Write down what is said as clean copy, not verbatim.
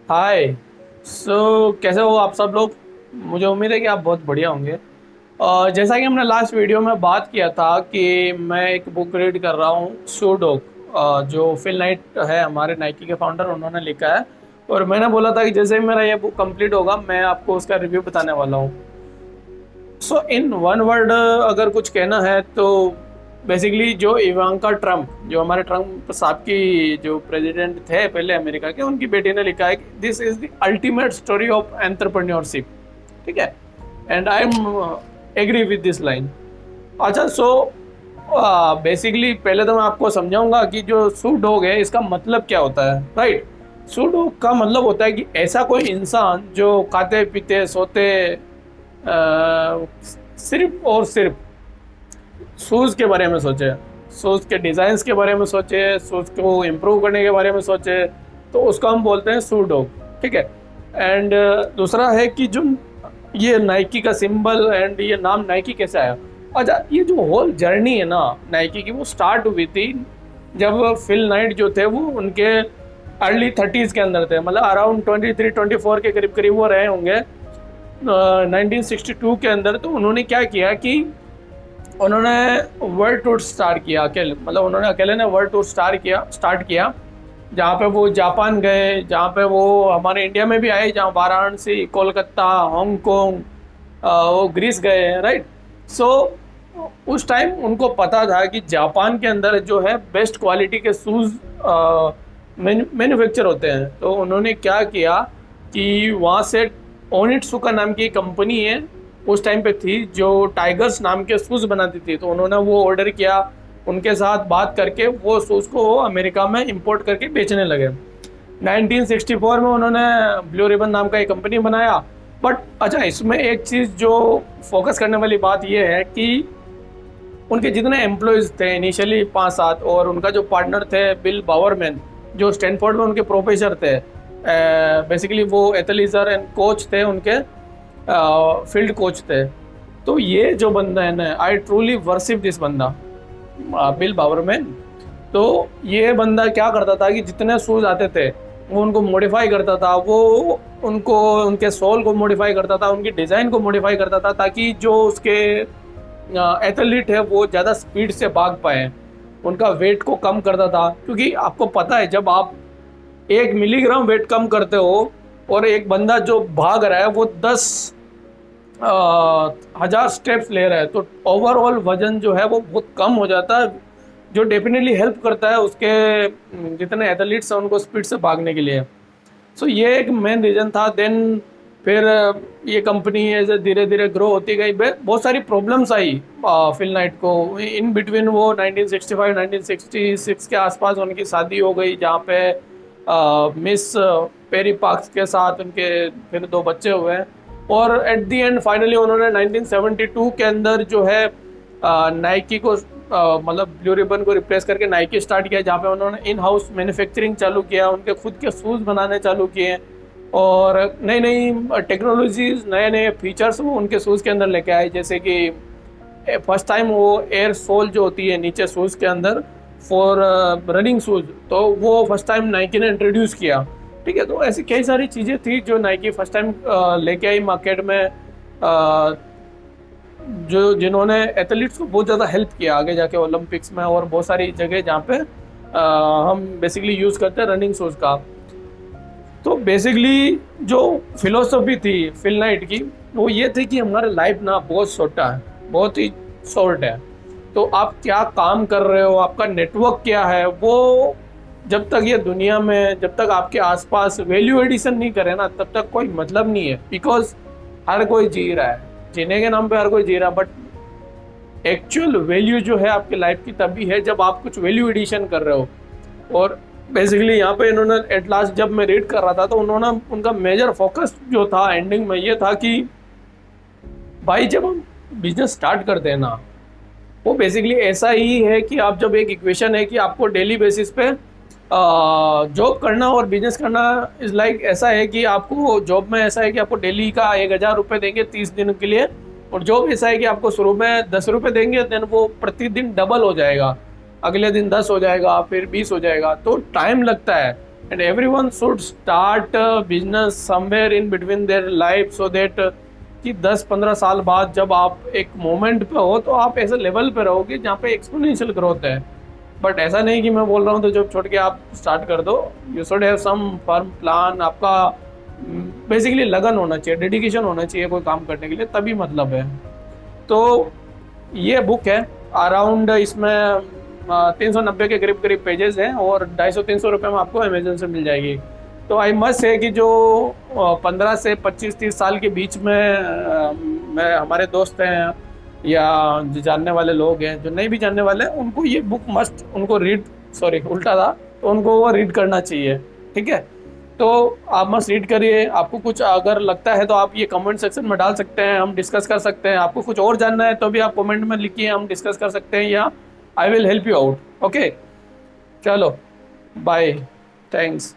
हाय। कैसे हो आप सब लोग? मुझे उम्मीद है कि आप बहुत बढ़िया होंगे। जैसा कि हमने लास्ट वीडियो में बात किया था कि मैं एक बुक रीड कर रहा हूँ, सू डॉग, जो फिल नाइट है, हमारे नाइकी के फाउंडर, उन्होंने लिखा है। और मैंने बोला था कि जैसे ही मेरा ये बुक कंप्लीट होगा मैं आपको उसका रिव्यू बताने वाला हूँ। सो इन वन वर्ड अगर कुछ कहना है तो बेसिकली जो इवांका ट्रम्प, जो हमारे ट्रम्प साहब की जो प्रेसिडेंट थे पहले अमेरिका के, उनकी बेटी ने लिखा है कि this is the ultimate story of entrepreneurship. ठीक है, and I am agree with this line. अच्छा, सो बेसिकली पहले तो मैं आपको समझाऊंगा कि जो सू डॉग है इसका मतलब क्या होता है। राइट, सू डॉग का मतलब होता है कि ऐसा कोई इंसान जो खाते पीते सोते सिर्फ और सिर्फ शूज़ के बारे में सोचे, शूज़ के डिज़ाइंस के बारे में सोचे, शूज़ को इम्प्रूव करने के बारे में सोचे, तो उसको हम बोलते हैं शू डॉग। ठीक है। एंड दूसरा है कि जो ये नाइकी का सिंबल एंड ये नाम नाइकी कैसे आया। अच्छा, ये जो होल जर्नी है ना नाइकी की, वो स्टार्ट हुई थी जब फिल नाइट जो थे वो उनके अर्ली 30s के अंदर थे, मतलब अराउंड 23-24 के करीब करीब वो रहे होंगे 1962 के अंदर। तो उन्होंने क्या किया कि उन्होंने वर्ल्ड टूर स्टार्ट किया अकेले, मतलब उन्होंने अकेले ने वर्ल्ड टूर स्टार्ट किया, जहाँ पे वो जापान गए, जहाँ पे वो हमारे इंडिया में भी आए, जहाँ वाराणसी, कोलकाता, हांगकांग, वो ग्रीस गए। राइट। सो उस टाइम उनको पता था कि जापान के अंदर जो है बेस्ट क्वालिटी के शूज़ मैन्युफैक्चर होते हैं। तो उन्होंने क्या किया कि वहाँ से ओनिट्सुका नाम की कंपनी है उस टाइम पे थी, जो टाइगर्स नाम के शूज़ बनाती थी। तो उन्होंने वो ऑर्डर किया, उनके साथ बात करके वो शूज़ को अमेरिका में इंपोर्ट करके बेचने लगे। 1964 में उन्होंने ब्लू रिबन नाम का एक कंपनी बनाया। बट अच्छा, इसमें एक चीज़ जो फोकस करने वाली बात यह है कि उनके जितने एम्प्लॉयज़ थे इनिशियली 5-7, और उनका जो पार्टनर थे बिल बावरमैन, जो स्टैनफोर्ड में उनके प्रोफेसर थे, बेसिकली वो एथलीजर एंड कोच थे, उनके फील्ड कोच थे। तो ये जो बंदा है ना, आई ट्रूली वर्शिप दिस बंदा, बिल बावरमैन। तो ये बंदा क्या करता था कि जितने शूज़ आते थे वो उनको मॉडिफाई करता था, वो उनको उनके सोल को मॉडिफाई करता था, उनकी डिज़ाइन को मॉडिफाई करता था, ताकि जो उसके एथलीट है वो ज़्यादा स्पीड से भाग पाए, उनका वेट को कम करता था। क्योंकि आपको पता है जब आप 1 मिलीग्राम वेट कम करते हो और एक बंदा जो भाग रहा है वो 10,000 स्टेप्स ले रहा है, तो ओवरऑल वजन जो है वो बहुत कम हो जाता है, जो डेफिनेटली हेल्प करता है उसके जितने एथलीट्स हैं उनको स्पीड से भागने के लिए। सो ये एक मेन रीज़न था। देन फिर ये कंपनी ऐसे धीरे धीरे ग्रो होती गई, बहुत सारी प्रॉब्लम्स आई फिल नाइट को। इन बिटवीन वो 1965-1966 के आसपास उनकी शादी हो गई, जहाँ पे मिस पेरी पार्क्स के साथ उनके फिर 2 बच्चे हुए। और एट दी एंड फाइनली उन्होंने 1972 के अंदर जो है नाइकी को मतलब ब्लू रिबन को रिप्लेस करके नाइकी स्टार्ट किया, जहाँ पे उन्होंने इन हाउस मैन्युफैक्चरिंग चालू किया, उनके खुद के शूज़ बनाने चालू किए, और नई नई टेक्नोलॉजीज, नए नए फीचर्स वो उनके शूज़ के अंदर लेके आए। जैसे कि फर्स्ट टाइम वो एयर सोल जो होती है नीचे शूज़ के अंदर फॉर रनिंग शूज़, तो वो फर्स्ट टाइम नाइकी ने इंट्रोड्यूस किया। ठीक है, तो ऐसी कई सारी चीज़ें थी जो नाइकी फर्स्ट टाइम लेके आई मार्केट में, जो जिन्होंने एथलीट्स को बहुत ज़्यादा हेल्प किया आगे जाके ओलंपिक्स में और बहुत सारी जगह जहाँ पे हम बेसिकली यूज़ करते हैं रनिंग शूज़ का। तो बेसिकली जो फिलोसफी थी फिल नाइट की वो ये थी कि हमारा लाइफ ना बहुत छोटा है, बहुत ही शॉर्ट है। तो आप क्या काम कर रहे हो, आपका नेटवर्क क्या है, वो जब तक ये दुनिया में, जब तक आपके आसपास वैल्यू एडिशन नहीं करे ना, तब तक कोई मतलब नहीं है। बिकॉज हर कोई जी रहा है, जीने के नाम पे हर कोई जी रहा है, बट एक्चुअल वैल्यू जो है आपकी लाइफ की तभी है जब आप कुछ वैल्यू एडिशन कर रहे हो। और बेसिकली यहाँ पे इन्होंने एट लास्ट जब मैं रीड कर रहा था तो उन्होंने उनका मेजर फोकस जो था एंडिंग में ये था कि भाई जब हम बिजनेस स्टार्ट करते हैं ना, वो बेसिकली ऐसा ही है कि आप जब एक इक्वेशन है कि आपको डेली बेसिस पे जॉब करना और बिजनेस करना इज़ लाइक ऐसा है कि आपको जॉब में ऐसा है कि आपको डेली का 1,000 रुपये देंगे 30 दिन के लिए, और जॉब ऐसा है कि आपको शुरू में 10 रुपये देंगे, देन वो प्रतिदिन डबल हो जाएगा, अगले दिन 10 हो जाएगा, फिर 20 हो जाएगा। तो टाइम लगता है, and everyone should start business somewhere in between their life, so that कि 10-15 साल बाद जब आप एक मोमेंट पे हो तो आप ऐसे लेवल पे रहोगे जहाँ पे एक्सपोनेंशियल ग्रोथ है। बट ऐसा नहीं कि मैं बोल रहा हूँ तो जब छोड़ के आप स्टार्ट कर दो। You should have some firm plan. आपका बेसिकली लगन होना चाहिए, डेडिकेशन होना चाहिए कोई काम करने के लिए, तभी मतलब है। तो ये बुक है अराउंड, इसमें 390 के करीब करीब पेजेस हैं और 250-300 रुपये में आपको अमेजन से मिल जाएगी। तो आई मस्ट है कि जो 15 से 25-30 साल के बीच में मैं हमारे दोस्त हैं या जो जानने वाले लोग हैं, जो नहीं भी जानने वाले हैं, उनको ये बुक मस्ट उनको रीड, सॉरी उल्टा था, तो उनको वो रीड करना चाहिए। ठीक है, तो आप मस्त रीड करिए। आपको कुछ अगर लगता है तो आप ये कमेंट सेक्शन में डाल सकते हैं, हम डिस्कस कर सकते हैं। आपको कुछ और जानना है तो भी आप कमेंट में लिखिए, हम डिस्कस कर सकते हैं, या I will help you out. Okay, चलो बाय, थैंक्स।